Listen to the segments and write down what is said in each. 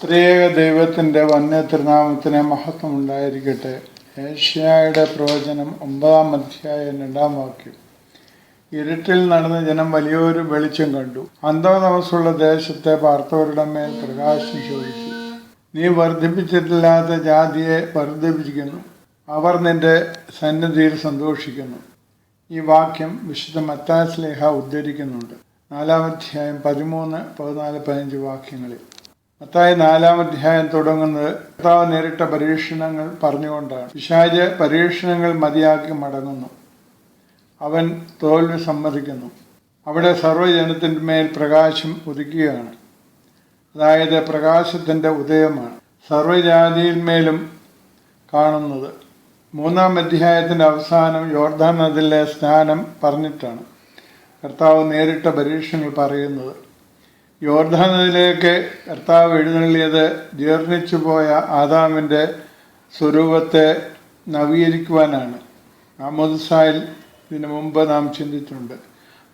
ത്രിയേക ദൈവത്തിൻ്റെ വന്യ തിരുനാമത്തിന് മഹത്വം ഉണ്ടായിരിക്കട്ടെ. ഏഷ്യായുടെ പ്രവചനം 9-ാം അധ്യായം 2-ാം വാക്യം. ഇരുട്ടിൽ നടന്ന ജനം വലിയൊരു വെളിച്ചം കണ്ടു. അന്ധതമസ്സുള്ള ദേശത്തെ പാർത്തവരുടെ മേൽ പ്രകാശം ശോഭിച്ചു. നീ വർദ്ധിപ്പിച്ചിട്ടില്ലാത്ത ജാതിയെ വർദ്ധിപ്പിച്ചിരിക്കുന്നു, അവർ നിന്റെ സന്നിധിയിൽ സന്തോഷിക്കുന്നു. ഈ വാക്യം വിശുദ്ധ മത്തായി ശ്ലീഹ ഉദ്ധരിക്കുന്നുണ്ട് 4-ാം അധ്യായം 13, 14, 15 വാക്യങ്ങളിൽ. മത്തായി 4-ാം അധ്യായം തുടങ്ങുന്നത് കർത്താവ് നേരിട്ട പരീക്ഷണങ്ങൾ പറഞ്ഞുകൊണ്ടാണ്. പിശാച് പരീക്ഷണങ്ങൾ മതിയാക്കി മടങ്ങുന്നു. അവൻ തോൽവി സമ്മതിക്കുന്നു. അവിടെ സർവ്വജനത്തിൻ്റെ മേൽ പ്രകാശം ഉദിക്കുകയാണ്. അതായത് പ്രകാശത്തിൻ്റെ ഉദയമാണ് സർവ്വജാതിയിന്മേലും കാണുന്നത്. 3-ാം അധ്യായത്തിൻ്റെ അവസാനം യോർദാൻ നദിയിലെ സ്നാനം പറഞ്ഞിട്ടാണ് കർത്താവ് നേരിട്ട പരീക്ഷണങ്ങൾ പറയുന്നത്. യോർദാൻ നദിയിലേക്ക് കർത്താവ് എഴുന്നള്ളിയത് ജീർണിച്ചു പോയ ആദാമിൻ്റെ സ്വരൂപത്തെ നവീകരിക്കുവാനാണ്. മാമോദിസായിൽ ഇതിനു മുമ്പ് നാം ചിന്തിച്ചിട്ടുണ്ട്.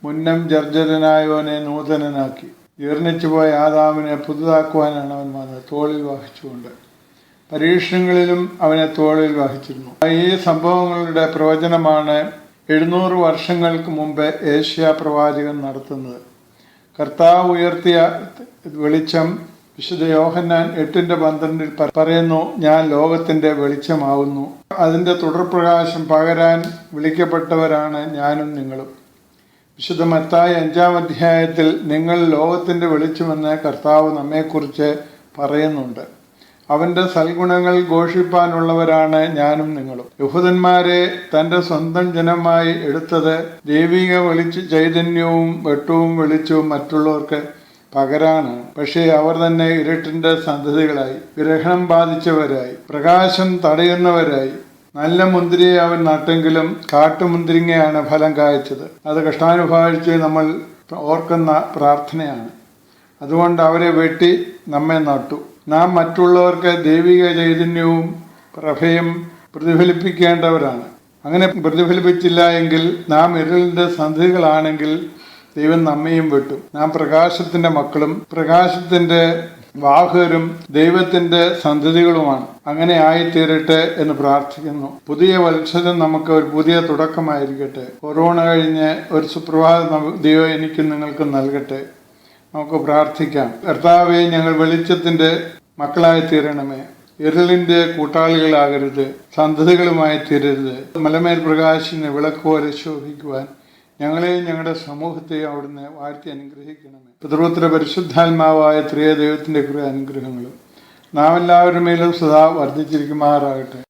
മുന്നം ജർജരനായവനെ നൂതനനാക്കി ജീർണിച്ചു പോയ ആദാമിനെ പുതുതാക്കുവാനാണ് അവൻ വന്നത്, തോളിൽ വഹിച്ചുകൊണ്ട്. പരീക്ഷണങ്ങളിലും അവനെ തോളിൽ വഹിച്ചിരുന്നു. ഈ സംഭവങ്ങളുടെ പ്രവചനമാണ് 700 വർഷങ്ങൾക്ക് മുമ്പ് ഏഷ്യാ പ്രവാചകൻ നടത്തുന്നത്. കർത്താവ് ഉയർത്തിയ വെളിച്ചം വിശുദ്ധ യോഹന്നാൻ 8:12 പറയുന്നു, ഞാൻ ലോകത്തിൻ്റെ വെളിച്ചമാവുന്നു. അതിൻ്റെ തുടർപ്രകാശം പകരാൻ വിളിക്കപ്പെട്ടവരാണ് ഞാനും നിങ്ങളും. വിശുദ്ധ മത്തായി 5-ാം അധ്യായത്തിൽ നിങ്ങൾ ലോകത്തിൻ്റെ വെളിച്ചമെന്ന് കർത്താവ് നമ്മെക്കുറിച്ച് പറയുന്നുണ്ട്. അവൻ്റെ സൽഗുണങ്ങൾ ഘോഷിപ്പാനുള്ളവരാണ് ഞാനും നിങ്ങളും. യഹൂദന്മാരെ തൻ്റെ സ്വന്തം ജനമായി എടുത്തത് ദൈവിക ചൈതന്യവും വെട്ടവും വെളിച്ചവും മറ്റുള്ളവർക്ക് പകരാനാണ്. പക്ഷേ അവർ തന്നെ ഇരുട്ടിൻ്റെ സന്തതികളായി, ഗ്രഹണം ബാധിച്ചവരായി, പ്രകാശം തടയുന്നവരായി. നല്ല മുന്തിരിയെ അവൻ നട്ടെങ്കിലും കാട്ടുമുന്തിരിങ്ങയാണ് ഫലം കായ്ച്ചത്. അത് കഷ്ടാനുഭവിച്ച് നമ്മൾ ഓർക്കുന്ന പ്രാർത്ഥനയാണ്. അതുകൊണ്ട് അവരെ വെട്ടി നമ്മെ നട്ടു. നാം മറ്റുള്ളവർക്ക് ദൈവിക ചൈതന്യവും പ്രഭയും പ്രതിഫലിപ്പിക്കേണ്ടവരാണ്. അങ്ങനെ പ്രതിഫലിപ്പിച്ചില്ല എങ്കിൽ നാം ഇരുളിൻ്റെ സന്തതികളാണെങ്കിൽ ദൈവം നമ്മയും വെട്ടും. നാം പ്രകാശത്തിൻ്റെ മക്കളും പ്രകാശത്തിൻ്റെ വാഹകരും ദൈവത്തിൻ്റെ സന്തതികളുമാണ്. അങ്ങനെ ആയിത്തീരട്ടെ എന്ന് പ്രാർത്ഥിക്കുന്നു. പുതിയ വത്സരം നമുക്ക് ഒരു പുതിയ തുടക്കമായിരിക്കട്ടെ. കൊറോണ കഴിഞ്ഞ് ഒരു സുപ്രഭാതം ദൈവം എനിക്കും നിങ്ങൾക്കും നൽകട്ടെ. നമുക്ക് പ്രാർത്ഥിക്കാം. കർത്താവെ, ഞങ്ങൾ വെളിച്ചത്തിൻ്റെ മക്കളായി തീരണമേ. ഇരുളിൻ്റെ കൂട്ടാളികളാകരുത്, സന്തതികളുമായി തീരരുത്. മലമേൽ പ്രകാശിനെ വിളക്ക് പോലെ ശോഭിക്കുവാൻ ഞങ്ങളെയും ഞങ്ങളുടെ സമൂഹത്തെയും അവിടുന്ന് വാഴ്ത്തി അനുഗ്രഹിക്കണമേ. പിതൃപുത്ര പരിശുദ്ധാത്മാവായ ത്രിയേക ദൈവത്തിൻ്റെ കൃപ അനുഗ്രഹങ്ങളും നാം എല്ലാവരുടെ മേലും സദാ വർദ്ധിച്ചിരിക്കുമാറാകട്ടെ.